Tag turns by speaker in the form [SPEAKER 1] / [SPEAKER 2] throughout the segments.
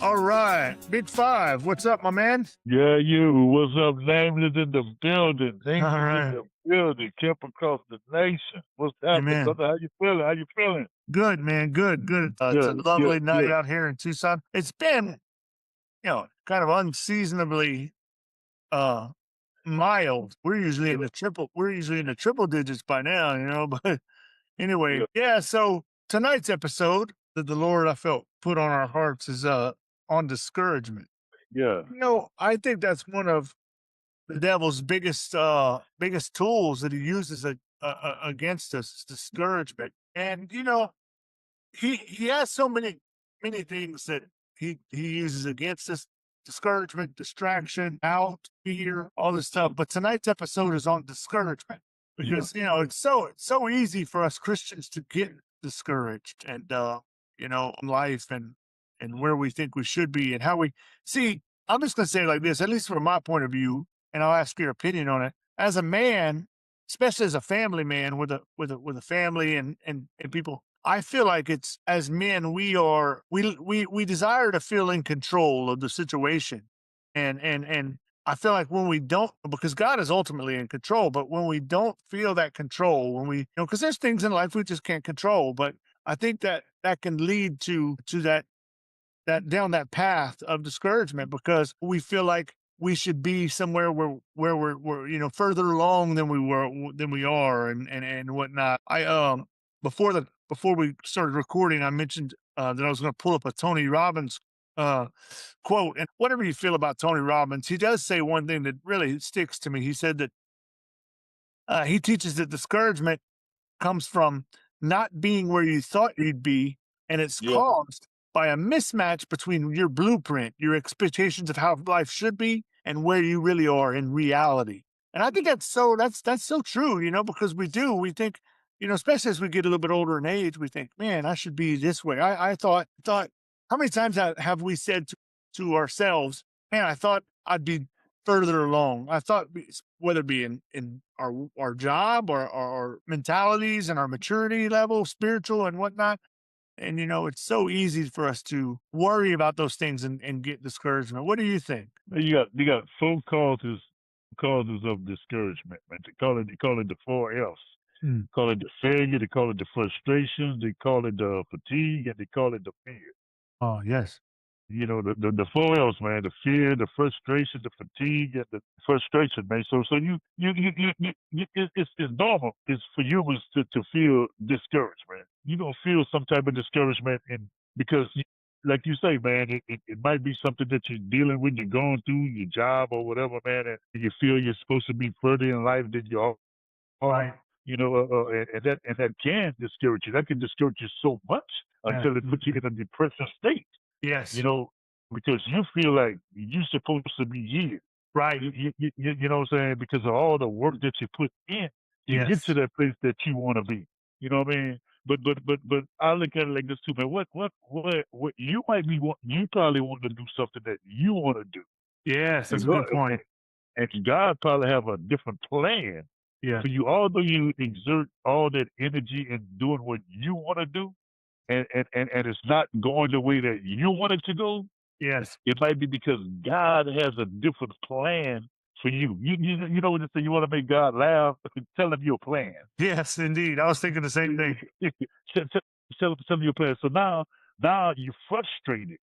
[SPEAKER 1] All right, Big Five. What's up, my man?
[SPEAKER 2] Yeah, you. What's up? Nameless in the building.
[SPEAKER 1] All
[SPEAKER 2] Angels in
[SPEAKER 1] right,
[SPEAKER 2] the building. Kept across the nation. What's happening,
[SPEAKER 1] amen.
[SPEAKER 2] brother? How you feeling? How you feeling?
[SPEAKER 1] Good, man. Good, good. It's a
[SPEAKER 2] Good, good,
[SPEAKER 1] lovely night
[SPEAKER 2] good.
[SPEAKER 1] out here in Tucson. It's been, kind of unseasonably uh mild. We're usually in the triple digits by now, but
[SPEAKER 2] Yeah,
[SPEAKER 1] anyway, yeah, so tonight's episode that the Lord I felt put on our hearts is on discouragement.
[SPEAKER 2] yeah,
[SPEAKER 1] I think that's one of the devil's biggest tools that he uses against us is discouragement. And he has so many things that he uses against us: discouragement, distraction, doubt, fear, all this stuff. But tonight's episode is on discouragement
[SPEAKER 2] yeah,
[SPEAKER 1] because it's so easy for us Christians to get discouraged and in life and where we think we should be and how we see. I'm just going to say it like this, at least from my point of view, and I'll ask your opinion on it. As a man, especially as a family man with a family and people, I feel like it's as men we desire to feel in control of the situation, and I feel like when we don't, because God is ultimately in control, but when we don't feel that control, when we because there's things in life we just can't control, but I think that can lead to that down that path of discouragement because we feel like we should be somewhere where we're further along than we are and whatnot. I before we started recording, I mentioned that I was going to pull up a Tony Robbins uh quote, and whatever you feel about Tony Robbins, he does say one thing that really sticks to me. He said that he teaches that discouragement comes from not being where you thought you'd be, and it's
[SPEAKER 2] yeah,
[SPEAKER 1] caused by a mismatch between your blueprint, your expectations of how life should be, and where you really are in reality. And I think that's so true, because we think, especially as we get a little bit older in age, we think, man, I should be this way. I thought how many times have we said to ourselves, man, I thought I'd be further along. I thought whether it be in our job or our mentalities and our maturity level, spiritual and whatnot. And it's so easy for us to worry about those things and get discouragement. What do you think?
[SPEAKER 2] you got four causes of discouragement, man. They call it the four F's.
[SPEAKER 1] Mm.
[SPEAKER 2] Call it the failure, they call it the frustration, they call it the fatigue, and they call it the fear.
[SPEAKER 1] Oh, yes.
[SPEAKER 2] The four L's, man: the fear, the frustration, the fatigue, and the frustration, man. So it's normal. It's for humans to feel discouraged, man. You're gonna feel some type of discouragement, and because, like you say, man, it might be something that you're dealing with, you're going through your job or whatever, man, and you feel you're supposed to be further in life than you are.
[SPEAKER 1] Right.
[SPEAKER 2] And that can discourage you. That can discourage you so much
[SPEAKER 1] Yeah.
[SPEAKER 2] until it puts you in a depressive state, you
[SPEAKER 1] Yes.
[SPEAKER 2] know, because you feel like you're supposed to be here.
[SPEAKER 1] Right.
[SPEAKER 2] You know what I'm saying? Because of all the work that you put in to get to
[SPEAKER 1] Yes.
[SPEAKER 2] that place that you want to be. You know what I mean? But I look at it like this too, man. What you might be you probably want to do something that you want to do.
[SPEAKER 1] Yes.
[SPEAKER 2] And
[SPEAKER 1] That's a
[SPEAKER 2] God,
[SPEAKER 1] good point.
[SPEAKER 2] and God probably have a different plan
[SPEAKER 1] Yeah.
[SPEAKER 2] for you. Although you exert all that energy in doing what you want to do, and it's not going the way that you want it to go,
[SPEAKER 1] Yes.
[SPEAKER 2] it might be because God has a different plan for you. You know what they say, you want to make God laugh, tell him your plan.
[SPEAKER 1] Yes, indeed. I was thinking the same thing.
[SPEAKER 2] tell, tell, tell him your plan. So now you're frustrated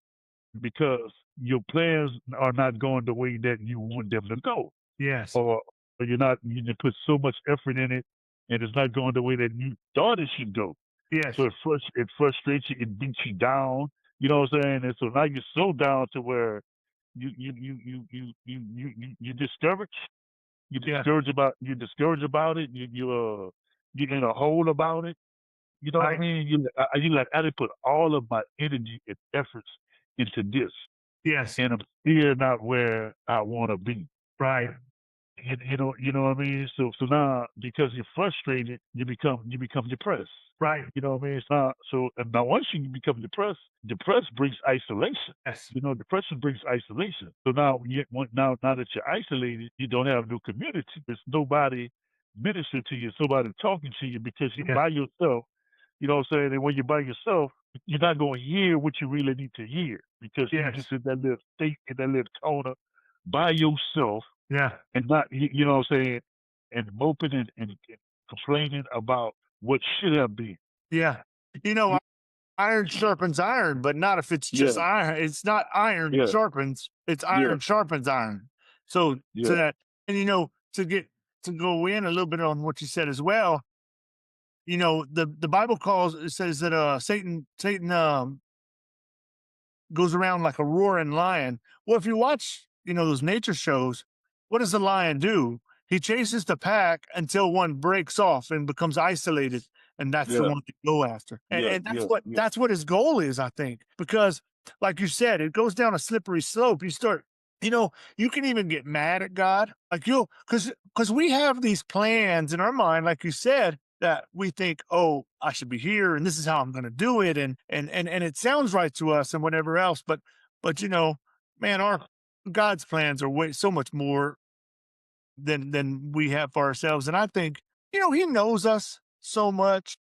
[SPEAKER 2] because your plans are not going the way that you want them to go,
[SPEAKER 1] Yes.
[SPEAKER 2] or you didn't put so much effort in it, and it's not going the way that you thought it should go. So
[SPEAKER 1] Yes.
[SPEAKER 2] it frustrates you, it beats you down. You know what I'm saying? And so now you're so down to where you discouraged.
[SPEAKER 1] Yeah.
[SPEAKER 2] You're discouraged about it. You're in a hole about it. You know what I
[SPEAKER 1] Right.
[SPEAKER 2] mean? You like, I did put all of my energy and efforts into this,
[SPEAKER 1] Yes.
[SPEAKER 2] and I'm still not where I want to be.
[SPEAKER 1] Right.
[SPEAKER 2] You know what I mean? So now, because you're frustrated, you become depressed.
[SPEAKER 1] Right.
[SPEAKER 2] You know what I mean? It's not so. And now, once you become depressed brings isolation.
[SPEAKER 1] Yes.
[SPEAKER 2] Depression brings isolation. So now that you're isolated, you don't have no community. There's nobody ministering to you, somebody talking to you, because you're
[SPEAKER 1] Yes.
[SPEAKER 2] by yourself. You know what I'm saying? And when you're by yourself, you're not going to hear what you really need to hear. because you just
[SPEAKER 1] Yes.
[SPEAKER 2] in that little state, in that little corner by yourself
[SPEAKER 1] Yeah.
[SPEAKER 2] and not, you know what I'm saying, and moping and complaining about what should have been.
[SPEAKER 1] Yeah. You know,
[SPEAKER 2] Y-
[SPEAKER 1] iron sharpens iron, but not if it's just
[SPEAKER 2] Yeah,
[SPEAKER 1] iron. It's not iron
[SPEAKER 2] yeah,
[SPEAKER 1] sharpens, it's
[SPEAKER 2] yeah,
[SPEAKER 1] iron sharpens iron. So to
[SPEAKER 2] yeah,
[SPEAKER 1] that, and to get to go in a little bit on what you said as well, the Bible calls it says that Satan goes around like a roaring lion. Well, if you watch, those nature shows, what does the lion do? He chases the pack until one breaks off and becomes isolated, and that's the
[SPEAKER 2] yeah,
[SPEAKER 1] one to go after. And,
[SPEAKER 2] yeah,
[SPEAKER 1] and that's
[SPEAKER 2] yeah,
[SPEAKER 1] what
[SPEAKER 2] yeah,
[SPEAKER 1] that's what his goal is, I think, because like you said, it goes down a slippery slope. You can even get mad at God, like you'll because we have these plans in our mind, like you said, that we think, oh, I should be here, and this is how I'm going to do it, and it sounds right to us, and whatever else. But man, our God's plans are way so much more than we have for ourselves, and I think He knows us so much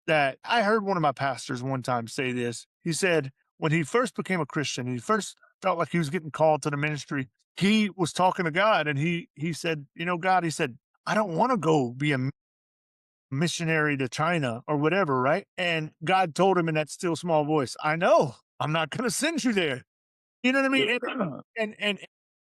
[SPEAKER 1] that I heard one of my pastors one time say this. He said when he first became a Christian, he first felt like he was getting called to the ministry. He was talking to God, and he said, God, he said, I don't want to go be a missionary to China or whatever, right? And God told him in that still small voice, I know, I'm not going to send you there. You know what I mean?
[SPEAKER 2] yeah,
[SPEAKER 1] And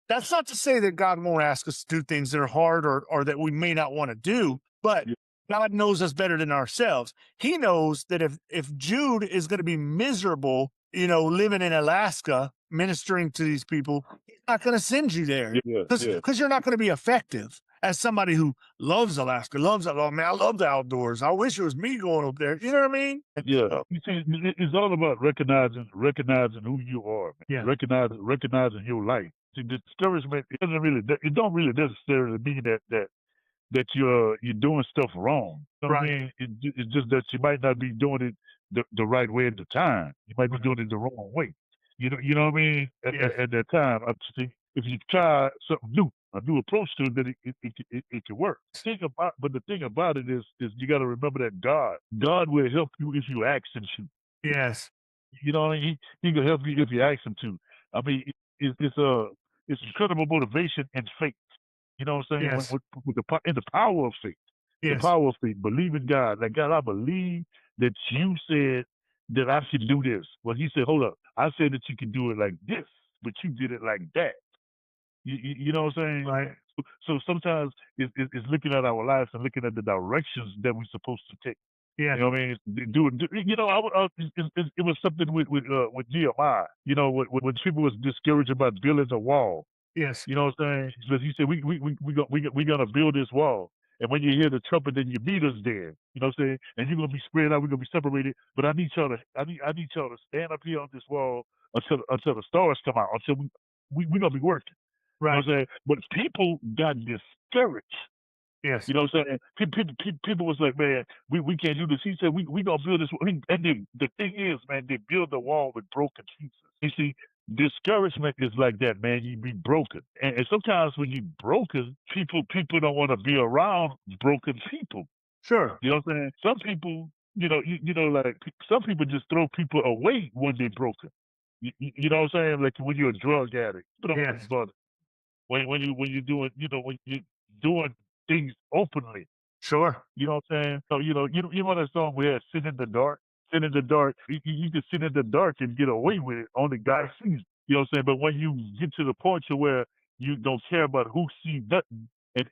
[SPEAKER 1] that's not to say that God won't ask us to do things that are hard or that we may not want to do, but
[SPEAKER 2] yeah,
[SPEAKER 1] God knows us better than ourselves. He knows that if Jude is going to be miserable, living in Alaska ministering to these people, he's not going to send you there
[SPEAKER 2] yeah, yeah.
[SPEAKER 1] because you're not going to be effective. As somebody who loves Alaska, loves that, oh man, I love the outdoors. I wish it was me going up there. You know what I mean? And
[SPEAKER 2] Yeah,
[SPEAKER 1] so,
[SPEAKER 2] you see, it's all about recognizing who you are, man.
[SPEAKER 1] yeah,
[SPEAKER 2] Recognizing your life. See, discouragement, it don't really necessarily mean that you're doing stuff wrong. You know what I
[SPEAKER 1] right,
[SPEAKER 2] mean? It's just that you might not be doing it the right way at the time. You might be
[SPEAKER 1] right,
[SPEAKER 2] doing it the wrong way. You know what I mean?
[SPEAKER 1] yes,
[SPEAKER 2] At that time, see, if you try something new, a new approach to it, then it can work. But the thing about it is you got to remember that God will help you if you ask Him to.
[SPEAKER 1] yes,
[SPEAKER 2] You know what I mean? He can help you if you ask Him to. I mean, it's incredible motivation and faith. You know what I'm saying?
[SPEAKER 1] yes,
[SPEAKER 2] In the power of faith, the
[SPEAKER 1] yes,
[SPEAKER 2] power of faith, believe in God. Like God, I believe that you said that I should do this. Well, He said, hold up, I said that you could do it like this, but you did it like that. You know what I'm saying?
[SPEAKER 1] right,
[SPEAKER 2] So sometimes it's looking at our lives and looking at the directions that we're supposed to take.
[SPEAKER 1] yes,
[SPEAKER 2] You know what I mean? It was something with Nehemiah. When people was discouraged about building a wall,
[SPEAKER 1] yes,
[SPEAKER 2] you know what I'm saying? Because he said, we gonna build this wall. And when you hear the trumpet, then you meet us there. You know what I'm saying? And you're gonna be spread out, we're gonna be separated. But I need y'all to stand up here on this wall until the stars come out, until we're gonna be working. You know
[SPEAKER 1] right,
[SPEAKER 2] what I'm saying? But people got discouraged.
[SPEAKER 1] yes,
[SPEAKER 2] You know what I'm saying? People was like, man, we can't do this. He said, we gonna build this. And the thing is, man, they build the wall with broken pieces. You see, discouragement is like that, man. You be broken, and sometimes when you broken, people don't want to be around broken people.
[SPEAKER 1] sure,
[SPEAKER 2] You know what I'm saying? Some people, like some people just throw people away when they're broken. You know what I'm saying? Like when you're a drug addict, people don't
[SPEAKER 1] yes,
[SPEAKER 2] bother. When you're doing, when you're doing things openly.
[SPEAKER 1] sure,
[SPEAKER 2] You know what I'm saying? So, you know that song we had, "Sit in the Dark"? Sit in the dark. You can sit in the dark and get away with it. Only God
[SPEAKER 1] right,
[SPEAKER 2] sees. You know what I'm saying? But when you get to the point to where you don't care about who sees nothing, and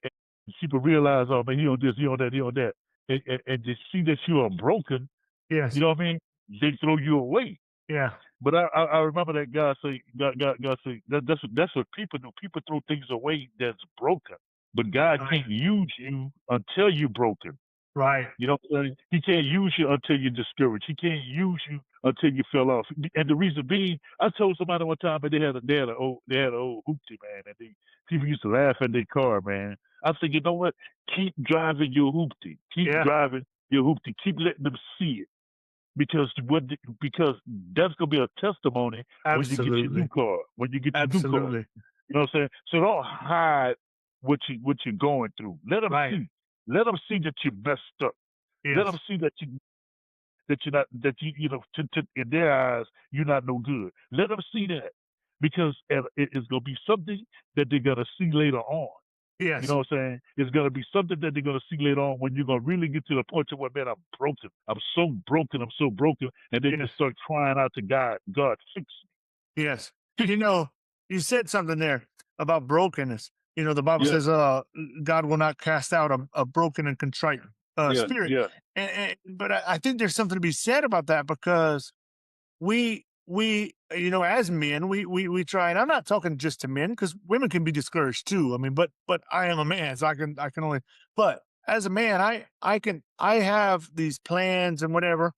[SPEAKER 2] people realize, oh man, he on this, he on that, he on that, and they see that you are broken. You
[SPEAKER 1] yes,
[SPEAKER 2] know what I mean? They throw you away.
[SPEAKER 1] yeah,
[SPEAKER 2] But I remember that God say that's what people do. People throw things away that's broken. But God
[SPEAKER 1] right,
[SPEAKER 2] can't use you until you're broken.
[SPEAKER 1] right,
[SPEAKER 2] You know what I'm saying? He can't use you until you're discouraged. He can't use you until you fell off. And the reason being, I told somebody one time that they had an old hoopty, man, and people used to laugh at their car, man. I said, you know what? Keep driving your hoopty. Keep
[SPEAKER 1] yeah,
[SPEAKER 2] driving your hoopty. Keep letting them see it. Because that's gonna be a testimony when you get your new
[SPEAKER 1] absolutely,
[SPEAKER 2] car, when you get your new car.
[SPEAKER 1] absolutely,
[SPEAKER 2] You know what I'm saying? So don't hide what you're going through. Let them
[SPEAKER 1] right,
[SPEAKER 2] see. Let them see that you messed up. Let
[SPEAKER 1] yes,
[SPEAKER 2] them see that you. that you're not that you know to in their eyes you're not no good. Let them see that because it's gonna be something that they're gonna see later on. You know
[SPEAKER 1] Yes.
[SPEAKER 2] what I'm saying? It's gonna be something that they're gonna see later on when you're gonna really get to the point to where, man, I'm broken. I'm so broken. I'm so broken. And then you
[SPEAKER 1] Yes.
[SPEAKER 2] start crying out to God, God, fix
[SPEAKER 1] Yes. You know, you said something there about brokenness. You know, the Bible
[SPEAKER 2] me. Yeah,
[SPEAKER 1] says, God will not cast out a broken and contrite
[SPEAKER 2] yeah,
[SPEAKER 1] spirit.
[SPEAKER 2] yeah,
[SPEAKER 1] But I think there's something to be said about that because you know, as men, we try, and I'm not talking just to men because women can be discouraged too. I mean, but I am a man, so I can only. But as a man, I have these plans and whatever,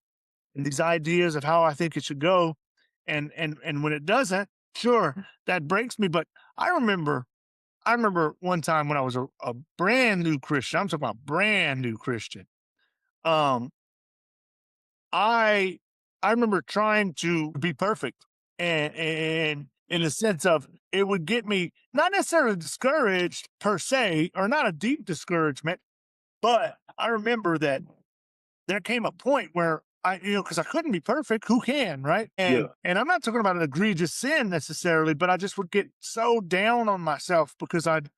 [SPEAKER 1] and these ideas of how I think it should go, and when it doesn't, sure, that breaks me. But I remember I remember one time when I was a brand new Christian. I'm talking about brand new Christian. Um, I I remember trying to be perfect, and in the sense of it would get me not necessarily discouraged per se, or not a deep discouragement, but I remember that there came a point where because I couldn't be perfect. Who can, right?
[SPEAKER 2] yeah,
[SPEAKER 1] And I'm not talking about an egregious sin necessarily, but I just would get so down on myself because I'd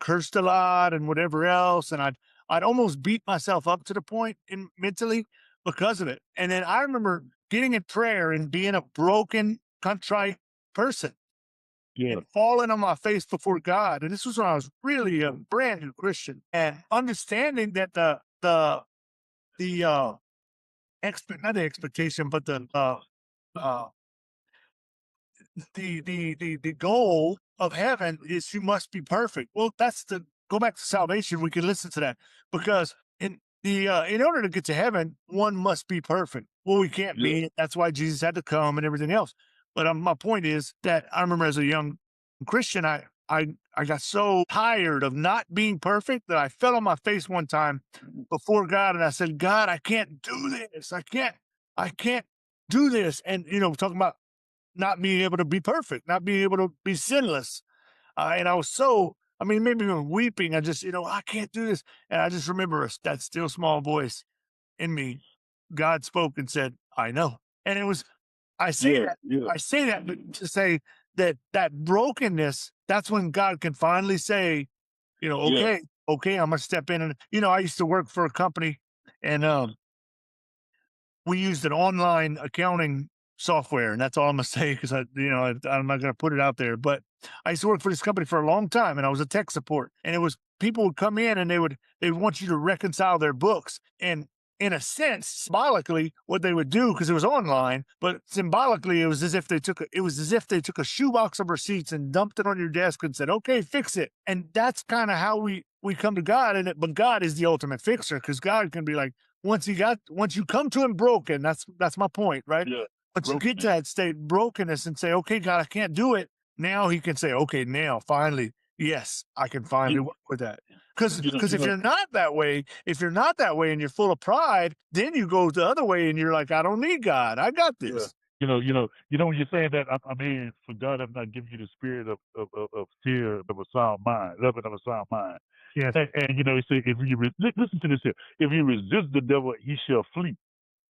[SPEAKER 1] cursed a lot and whatever else, and I'd almost beat myself up to the point in mentally because of it. And then I remember getting in prayer and being a broken, contrite person
[SPEAKER 2] yeah,
[SPEAKER 1] and falling on my face before God. And this was when I was really a brand new Christian, and understanding that the not the expectation, but uh the goal of heaven is you must be perfect. Well, that's the go back to salvation. We can listen to that because in order to get to heaven, one must be perfect. Well, we can't
[SPEAKER 2] yeah,
[SPEAKER 1] be. That's why Jesus had to come and everything else. But my point is that I remember as a young Christian, I got so tired of not being perfect that I fell on my face one time before God and I said, God, I can't do this. I can't do this. And talking about not being able to be perfect, not being able to be sinless. And I was so, I mean, maybe even weeping. I just, I can't do this. And I just remember that still small voice in me. God spoke and said, I know. And it was, I say
[SPEAKER 2] yeah,
[SPEAKER 1] that,
[SPEAKER 2] yeah,
[SPEAKER 1] I say that but to say that brokenness, that's when God can finally say,
[SPEAKER 2] yeah,
[SPEAKER 1] okay, okay, I'm going to step in. And, I used to work for a company and, we used an online accounting software, and that's all I'm gonna say because I'm not gonna put it out there. But I used to work for this company for a long time, and I was a tech support. And it was people would come in and they would want you to reconcile their books. And in a sense, symbolically, what they would do because it was online, but symbolically, it was as if they took a shoebox of receipts and dumped it on your desk and said, "Okay, fix it." And that's kind of how we come to God, but God is the ultimate fixer because God can be like, once you come to him broken, that's my point, right?
[SPEAKER 2] yeah.
[SPEAKER 1] Once you get to
[SPEAKER 2] Brokenness.
[SPEAKER 1] that state brokenness and say, okay, God, I can't do it. Now he can say, okay, now finally, yes, I can
[SPEAKER 2] You,
[SPEAKER 1] finally work with that. Because
[SPEAKER 2] you know,
[SPEAKER 1] because
[SPEAKER 2] you
[SPEAKER 1] if
[SPEAKER 2] know,
[SPEAKER 1] you're not that way, if you're not that way and you're full of pride, then you go the other way and you're like, I don't need God. I got
[SPEAKER 2] yeah.
[SPEAKER 1] this.
[SPEAKER 2] When you're saying that, I mean, for God have not given you the spirit of fear, of a sound mind, love of a sound mind.
[SPEAKER 1] Yes.
[SPEAKER 2] And he said, if you listen to this here, if you resist the devil, he shall flee.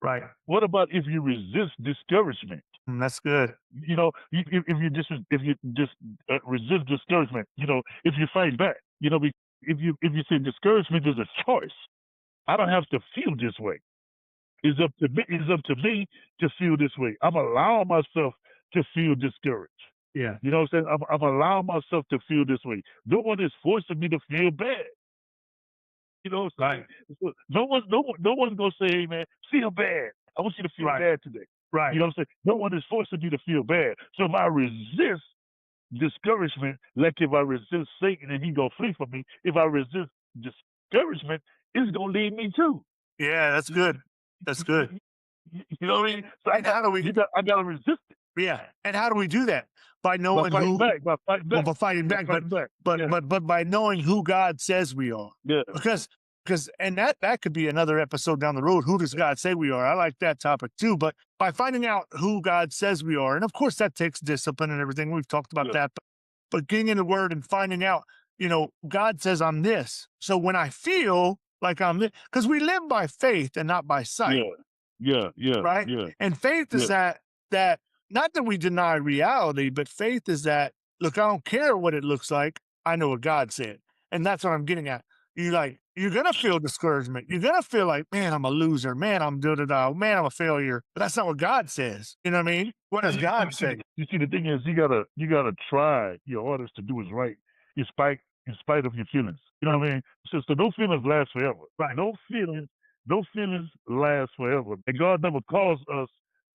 [SPEAKER 1] Right.
[SPEAKER 2] What about if you resist discouragement?
[SPEAKER 1] That's good.
[SPEAKER 2] If you just resist discouragement, if you fight back, if you say discouragement is a choice, I don't have to feel this way. It's up to me. It's up to me to feel this way. I'm allowing myself to feel discouraged.
[SPEAKER 1] Yeah.
[SPEAKER 2] You know what I'm saying? I'm allowing myself to feel this way. No one is forcing me to feel bad. You know what I'm
[SPEAKER 1] Right.
[SPEAKER 2] saying? So no one's gonna say, "Hey, man, feel bad. I want you to feel
[SPEAKER 1] Right.
[SPEAKER 2] bad today." You
[SPEAKER 1] Right.
[SPEAKER 2] know what I'm saying? No one is forcing you to feel bad. So if I resist discouragement, like if I resist Satan and he gonna flee from me, if I resist discouragement, it's gonna lead me too.
[SPEAKER 1] Yeah, that's good. That's good.
[SPEAKER 2] You know what I mean? So
[SPEAKER 1] And how do we
[SPEAKER 2] I gotta resist it
[SPEAKER 1] Yeah, and how do we do that? By
[SPEAKER 2] by
[SPEAKER 1] knowing
[SPEAKER 2] fighting
[SPEAKER 1] who
[SPEAKER 2] back, by fighting
[SPEAKER 1] Well,
[SPEAKER 2] back,
[SPEAKER 1] by fighting
[SPEAKER 2] by
[SPEAKER 1] back, but
[SPEAKER 2] fighting back.
[SPEAKER 1] but
[SPEAKER 2] Yeah,
[SPEAKER 1] but but by knowing who God says we are.
[SPEAKER 2] yeah,
[SPEAKER 1] Because and that could be another episode down the road. Who does God say we are? I like that topic too. But by finding out who God says we are, and of course that takes discipline and everything. We've talked about
[SPEAKER 2] yeah,
[SPEAKER 1] that. But getting in the word and finding out, God says I'm this. So when I feel like I'm this, because we live by faith and not by
[SPEAKER 2] yeah,
[SPEAKER 1] sight.
[SPEAKER 2] Yeah, yeah,
[SPEAKER 1] right?
[SPEAKER 2] yeah,
[SPEAKER 1] And faith is
[SPEAKER 2] yeah.
[SPEAKER 1] that not that we deny reality, but faith is that, look, I don't care what it looks like. I know what God said. And that's what I'm getting at. You're gonna feel discouragement. You're gonna feel like, man, I'm a loser. Man, I'm da da da. Man, I'm a failure. But that's not what God says. You know what I mean? What does God say?
[SPEAKER 2] You see, the thing is, you gotta try your hardest to do what's right, in spite of your feelings. You know what I mean? So no feelings last forever.
[SPEAKER 1] Right.
[SPEAKER 2] No feelings last forever. And God never calls us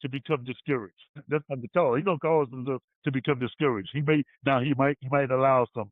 [SPEAKER 2] to become discouraged. That's not the call. He don't cause us to become discouraged. He might allow some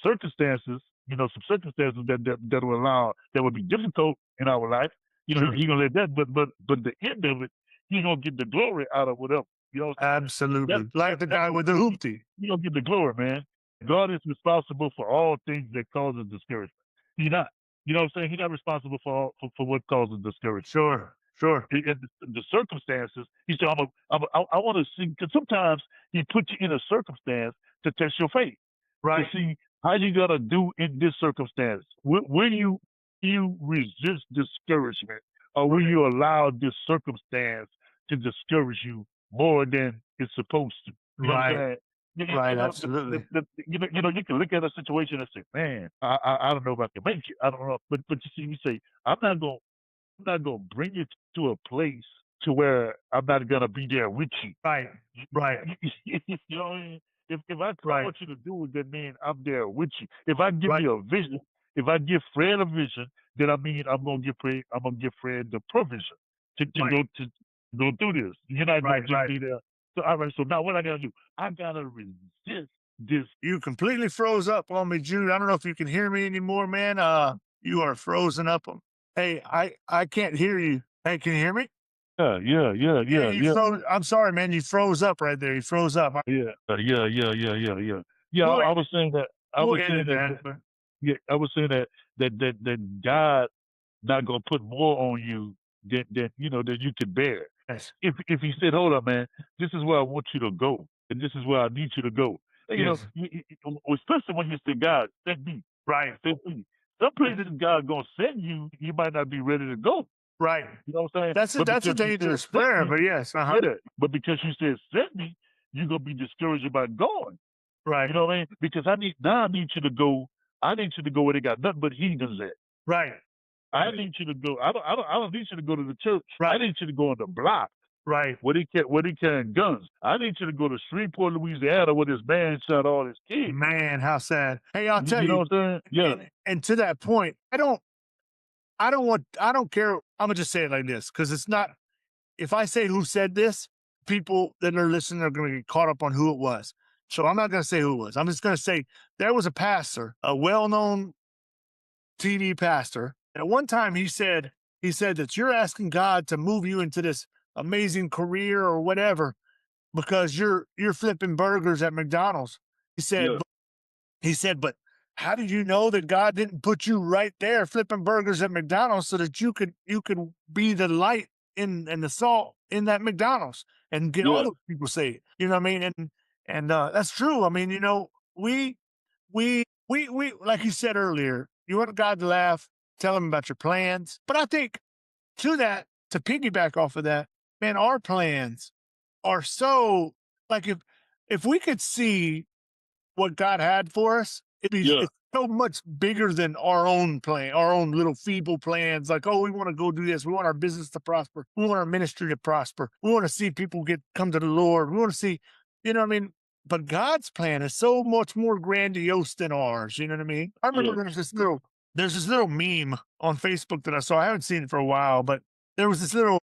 [SPEAKER 2] circumstances, some circumstances that will allow that would be difficult in our life.
[SPEAKER 1] Sure.
[SPEAKER 2] He gonna let that, but the end of it, he gonna get the glory out of whatever. That
[SPEAKER 1] Absolutely. Like the
[SPEAKER 2] that
[SPEAKER 1] guy with the hoopty.
[SPEAKER 2] he gonna get the glory, man. God is responsible for all things that causes discouragement. He not. You know what I'm saying? He's not responsible for what causes discouragement.
[SPEAKER 1] Sure. Sure.
[SPEAKER 2] And the circumstances, he said, I want to see, because sometimes he puts you in a circumstance to test your faith, to
[SPEAKER 1] Right.
[SPEAKER 2] see how you gonna do in this circumstance. Will you resist discouragement, or will you allow this circumstance to discourage you more than it's supposed to? You know what I'm
[SPEAKER 1] Right.
[SPEAKER 2] saying?
[SPEAKER 1] Right. Absolutely.
[SPEAKER 2] You can look at a situation and say, "Man, I don't know if I can make it. I don't know." But you see, you say, "I'm not gonna bring you to a place to where I'm not gonna be there with you."
[SPEAKER 1] Right. Right.
[SPEAKER 2] You know what I mean? If I
[SPEAKER 1] Right.
[SPEAKER 2] called you to do it, then man, I'm there with you. If I give
[SPEAKER 1] Right.
[SPEAKER 2] you a vision, if I give Fred a vision, then I mean I'm gonna give Fred the provision to
[SPEAKER 1] Right.
[SPEAKER 2] go through this. You're not gonna
[SPEAKER 1] Right.
[SPEAKER 2] just
[SPEAKER 1] Right.
[SPEAKER 2] be there. So all right, so now what I gotta do? I gotta resist this.
[SPEAKER 1] You completely froze up on me, Jude. I don't know if you can hear me anymore, man. You are frozen up. Hey, I can't hear you. Hey, can you hear me?
[SPEAKER 2] Yeah, yeah, yeah,
[SPEAKER 1] Yeah,
[SPEAKER 2] yeah,
[SPEAKER 1] you
[SPEAKER 2] yeah.
[SPEAKER 1] froze. I'm sorry, man. You froze up right there. You froze up.
[SPEAKER 2] Yeah, yeah, yeah, yeah, yeah, yeah. Yeah,
[SPEAKER 1] We'll
[SPEAKER 2] I was saying that. I
[SPEAKER 1] we'll
[SPEAKER 2] was
[SPEAKER 1] edit
[SPEAKER 2] saying that.
[SPEAKER 1] that. But
[SPEAKER 2] Yeah, I was saying that God not gonna put more on you than you can bear.
[SPEAKER 1] yes,
[SPEAKER 2] If He said, "Hold up, man, this is where I want you to go, and this is where I need you to go," and,
[SPEAKER 1] yes,
[SPEAKER 2] especially when you say, "God, send me,
[SPEAKER 1] right,
[SPEAKER 2] send me." Some places God gonna send you, you might not be ready to go.
[SPEAKER 1] right.
[SPEAKER 2] You know what I'm saying? But
[SPEAKER 1] That's a
[SPEAKER 2] because you said,
[SPEAKER 1] dangerous
[SPEAKER 2] "Send
[SPEAKER 1] prayer,
[SPEAKER 2] me,"
[SPEAKER 1] but yes, uh huh,
[SPEAKER 2] yeah, but because you said, "Send me," you're gonna be discouraged about going. You
[SPEAKER 1] right,
[SPEAKER 2] know what I mean? Because I need you to go. I need you to go where they got nothing but heathens at.
[SPEAKER 1] right,
[SPEAKER 2] I need you to go. I don't need you to go to the church.
[SPEAKER 1] right,
[SPEAKER 2] I need you to go on the block
[SPEAKER 1] right.
[SPEAKER 2] where they carrying guns. I need you to go to Shreveport, Louisiana, where this man shot all his kids.
[SPEAKER 1] Man, how sad. Hey, I'll
[SPEAKER 2] You,
[SPEAKER 1] tell
[SPEAKER 2] you know
[SPEAKER 1] you.
[SPEAKER 2] what I'm saying? Yeah,
[SPEAKER 1] And to that point, I don't care. I'm gonna just say it like this because it's not. If I say who said this, people that are listening are going to get caught up on who it was. So I'm not going to say who it was. I'm just going to say there was a pastor, a well-known TV pastor. At one time, he said that you're asking God to move you into this amazing career or whatever because you're flipping burgers at McDonald's. He said,
[SPEAKER 2] yeah,
[SPEAKER 1] he said, but how did you know that God didn't put you right there flipping burgers at McDonald's so that you could be the light in the salt in that McDonald's and get all
[SPEAKER 2] yeah,
[SPEAKER 1] those people saved? You know what I mean? And that's true. I mean, we like you said earlier, you want God to laugh, tell him about your plans. But I think to piggyback off of that, man, our plans are so like if we could see what God had for us,
[SPEAKER 2] yeah,
[SPEAKER 1] it's so much bigger than our own plan, our own little feeble plans. Like, oh, we want to go do this. We want our business to prosper. We want our ministry to prosper. We want to see people come to the Lord. We want to see, you know what I mean? But God's plan is so much more grandiose than ours. You know what I mean? I remember
[SPEAKER 2] yeah,
[SPEAKER 1] there's this little meme on Facebook that I saw. I haven't seen it for a while, but there was this little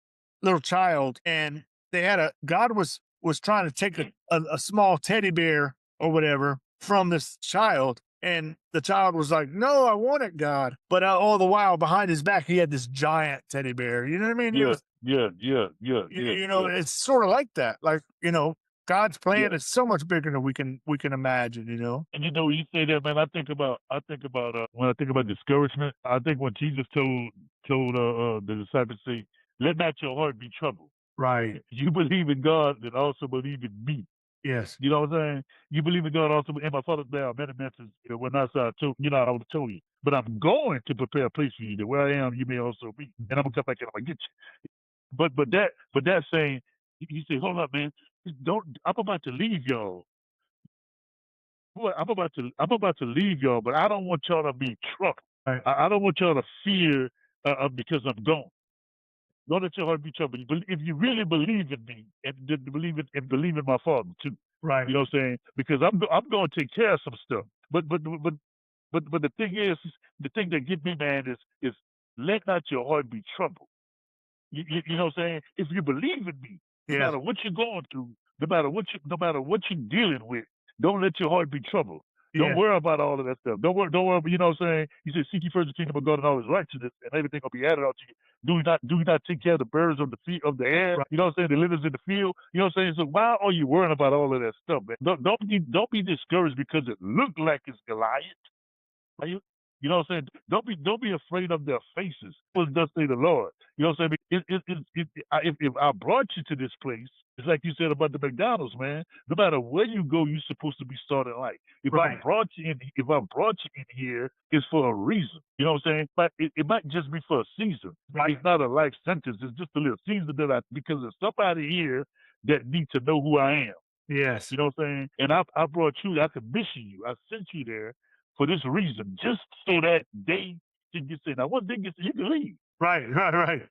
[SPEAKER 1] child, and they had God was trying to take a small teddy bear or whatever from this child. And the child was like, "No, I want it, God." But all the while, behind his back, he had this giant teddy bear. You know what I mean? It
[SPEAKER 2] yeah,
[SPEAKER 1] was,
[SPEAKER 2] yeah, yeah, yeah, yeah, yeah,
[SPEAKER 1] it's sort of like that. Like, God's
[SPEAKER 2] yeah.
[SPEAKER 1] plan is so much bigger than we can imagine.
[SPEAKER 2] And when you say that, man, I think about when I think about discouragement. I think when Jesus told the disciples, say, "Let not your heart be troubled.
[SPEAKER 1] Right.
[SPEAKER 2] You believe in God, then also believe in me."
[SPEAKER 1] Yes.
[SPEAKER 2] You know what I'm saying? You believe in God also, and my Father's there are many mansions. When I saw, I would have told you. But I'm going to prepare a place for you, that where I am, you may also be. And I'm gonna come back and I'm gonna get you. but that saying, he said, hold up, man, don't. I'm about to leave y'all. Boy, I'm about to leave y'all, but I don't want y'all to be in trouble.
[SPEAKER 1] Right.
[SPEAKER 2] I don't want y'all to fear because I'm gone. Don't let your heart be troubled. If you really believe in me and believe in my Father too,
[SPEAKER 1] Right.
[SPEAKER 2] you know what I'm saying? Because I'm going to take care of some stuff. But the thing is, the thing that get me, man, is let not your heart be troubled. You know what I'm saying? If you believe in me, no
[SPEAKER 1] Yeah.
[SPEAKER 2] matter what you're going through, no matter what you're dealing with, don't let your heart be troubled. Don't
[SPEAKER 1] Yeah.
[SPEAKER 2] worry about all of that stuff. Don't worry. You know what I'm saying? He said, "Seek ye first the kingdom of God and all His righteousness, and everything will be added unto you." Do you not take care of the birds of the air?
[SPEAKER 1] Right.
[SPEAKER 2] You know what I'm saying? The lilies in the field. You know what I'm saying? So why are you worrying about all of that stuff, man? Don't be discouraged because it looked like it's Goliath. Are you know what I'm saying? Don't be afraid of their faces. What does say the Lord? You know what I'm saying? If I brought you to this place, it's like you said about the McDonald's, man. No matter where you go, you're supposed to be starting life. If I
[SPEAKER 1] Right.
[SPEAKER 2] brought you in here, it's for a reason. You know what I'm saying? But it might just be for a season.
[SPEAKER 1] Right.
[SPEAKER 2] It's not a life sentence. It's just a little season because there's somebody here that needs to know who I am.
[SPEAKER 1] Yes.
[SPEAKER 2] You know what I'm saying? And I brought you, I commissioned you, I sent you there for this reason, just so that they can get in. Now, once they get in, you can leave.
[SPEAKER 1] Right. Right. Right.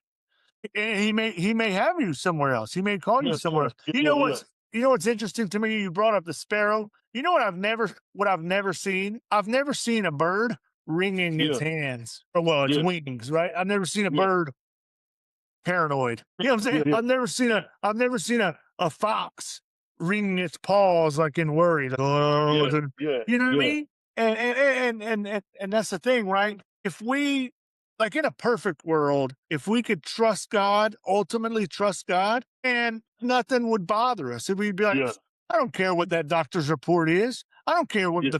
[SPEAKER 1] And he may have you somewhere else. He may call you
[SPEAKER 2] Yes,
[SPEAKER 1] somewhere
[SPEAKER 2] sir.
[SPEAKER 1] else.
[SPEAKER 2] Yeah, yeah, yeah.
[SPEAKER 1] You know what's interesting to me? You brought up the sparrow. You know what I've never seen? I've never seen a bird wringing its
[SPEAKER 2] Yeah,
[SPEAKER 1] hands. Or well, its
[SPEAKER 2] yeah,
[SPEAKER 1] wings, right? I've never seen a
[SPEAKER 2] yeah,
[SPEAKER 1] bird paranoid. You know what I'm
[SPEAKER 2] yeah,
[SPEAKER 1] saying?
[SPEAKER 2] yeah,
[SPEAKER 1] I've never seen a fox wringing its paws like in worry. Like, oh,
[SPEAKER 2] yeah, yeah,
[SPEAKER 1] you know what I
[SPEAKER 2] yeah,
[SPEAKER 1] mean? And that's the thing, right? If we like in a perfect world, if we could trust God, ultimately trust God, and nothing would bother us. If we'd be like,
[SPEAKER 2] yeah,
[SPEAKER 1] I don't care what that doctor's report is. I don't care
[SPEAKER 2] yeah,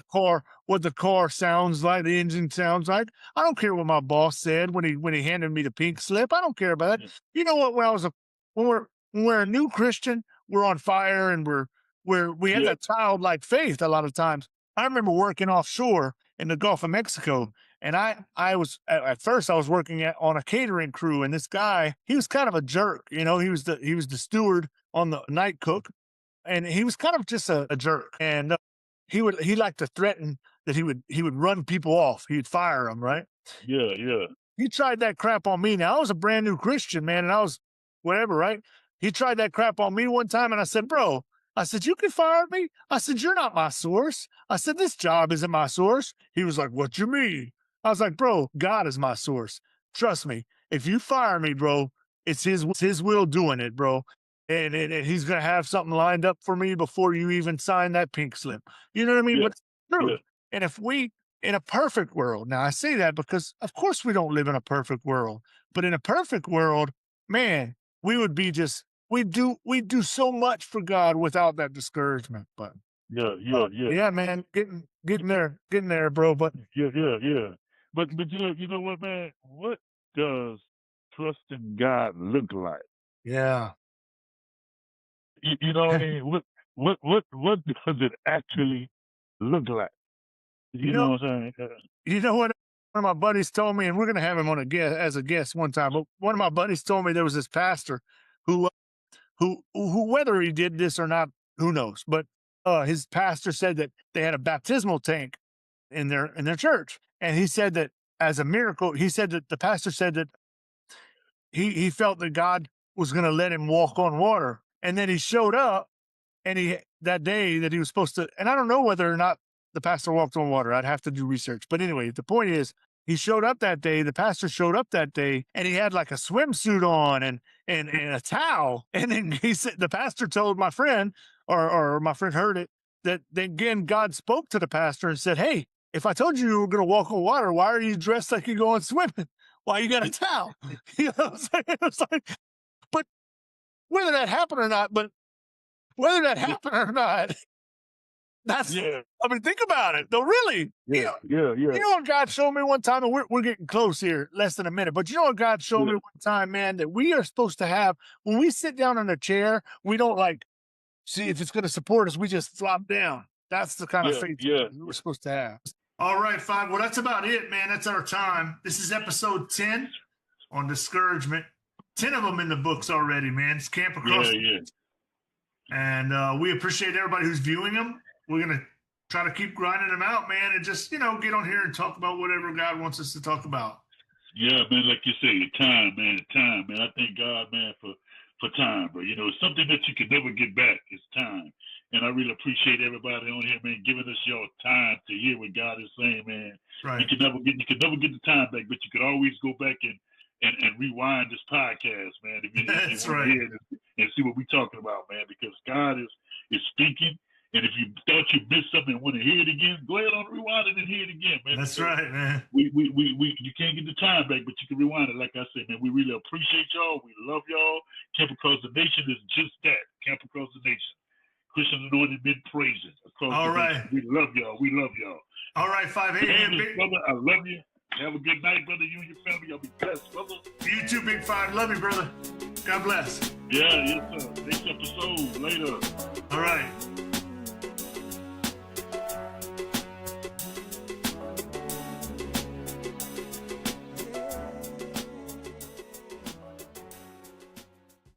[SPEAKER 1] what the car sounds like, the engine sounds like. I don't care what my boss said when he handed me the pink slip. I don't care about that.
[SPEAKER 2] yeah,
[SPEAKER 1] You know what? When we're a new Christian, we're on fire and we have
[SPEAKER 2] yeah,
[SPEAKER 1] that childlike faith a lot of times. I remember working offshore in the Gulf of Mexico, and I was at first I was working on a catering crew, and this guy he was kind of a jerk. You know, he was the steward on the night cook, and he was kind of just a jerk. And he liked to threaten that he would run people off. He'd fire them, right?
[SPEAKER 2] yeah, yeah,
[SPEAKER 1] He tried that crap on me. Now I was a brand new Christian, man, and I was whatever, right? He tried that crap on me one time, and I said, "Bro," I said, "you can fire me." I said, "You're not my source." I said, "This job isn't my source." He was like, "What you mean?" I was like, "Bro, God is my source. Trust me. If you fire me, bro, it's his will doing it, bro. And he's gonna have something lined up for me before you even sign that pink slip." You know what I mean?
[SPEAKER 2] yeah,
[SPEAKER 1] But it's true.
[SPEAKER 2] yeah,
[SPEAKER 1] And if we in a perfect world, now I say that because of course we don't live in a perfect world, but in a perfect world, man, we would be just we do so much for God without that discouragement. But
[SPEAKER 2] yeah, yeah, yeah,
[SPEAKER 1] yeah, man, getting there, bro. But
[SPEAKER 2] yeah, yeah, yeah. But you know what, man? What does trusting God look like?
[SPEAKER 1] yeah,
[SPEAKER 2] You know what I mean? What does it actually look like?
[SPEAKER 1] you
[SPEAKER 2] You
[SPEAKER 1] know,
[SPEAKER 2] know what I'm saying?
[SPEAKER 1] you know what one of my buddies told me, and we're gonna have him on a guest one time. But one of my buddies told me there was this pastor who who whether he did this or not, who knows? But his pastor said that they had a baptismal tank in their church, and he said that as a miracle, he said that the pastor said that he felt that God was going to let him walk on water, and then he showed up, and he that day that he was supposed to, and I don't know whether or not the pastor walked on water. I'd have to do research, but anyway, the point is. He showed up that day. The pastor showed up that day, and he had like a swimsuit on and a towel. And then he said, the pastor told my friend, or my friend heard it, that then again God spoke to the pastor and said, "Hey, if I told you were going to walk on water, why are you dressed like you're going swimming? Why you got a towel?" You know what I'm saying? It's like, but whether that happened or not, but whether that
[SPEAKER 2] Yeah,
[SPEAKER 1] happened or not, that's,
[SPEAKER 2] yeah,
[SPEAKER 1] I mean, think about it though, really.
[SPEAKER 2] yeah, yeah,
[SPEAKER 1] You
[SPEAKER 2] yeah,
[SPEAKER 1] know what God showed me one time, and we're getting close here, less than a minute. But you know what God showed me
[SPEAKER 2] yeah,
[SPEAKER 1] one time, man, that we are supposed to have when we sit down in a chair, we don't like see if it's going to support us. We just flop down. That's the kind of
[SPEAKER 2] yeah,
[SPEAKER 1] faith
[SPEAKER 2] yeah,
[SPEAKER 1] we're supposed to have. All right, Five. Well, that's about it, man. That's our time. This is episode 10 on discouragement. 10 of them in the books already, man. It's Camp Across.
[SPEAKER 2] Yeah.
[SPEAKER 1] And we appreciate everybody who's viewing them. We're going to try to keep grinding them out, man, and just, get on here and talk about whatever God wants us to talk about.
[SPEAKER 2] Yeah, man, like you say, time, man. I thank God, man, for time, bro. It's something that you can never get back. It's time. And I really appreciate everybody on here, man, giving us your time to hear what God is saying, man.
[SPEAKER 1] Right.
[SPEAKER 2] You can never get the time back, but you can always go back and rewind this podcast, man. If you
[SPEAKER 1] That's
[SPEAKER 2] want
[SPEAKER 1] right.
[SPEAKER 2] to hear it and see what we're talking about, man, because God is speaking. And if you thought you missed something and want to hear it again, go ahead on rewind it and hear it again, man.
[SPEAKER 1] That's right, man.
[SPEAKER 2] We you can't get the time back, but you can rewind it. Like I said, man, we really appreciate y'all. We love y'all. Camp Across the Nation is just that. Camp Across the Nation. Christian Anointed Men Praises across
[SPEAKER 1] All
[SPEAKER 2] the
[SPEAKER 1] right.
[SPEAKER 2] nation. We love y'all. We love y'all.
[SPEAKER 1] All right, 5 a.m.
[SPEAKER 2] Brother, I love you. Have a good night, brother. You and your family. Y'all be blessed, brother.
[SPEAKER 1] You too, Big 5. Love you, brother. God bless.
[SPEAKER 2] Yeah, yes, sir. Next episode later.
[SPEAKER 1] All right.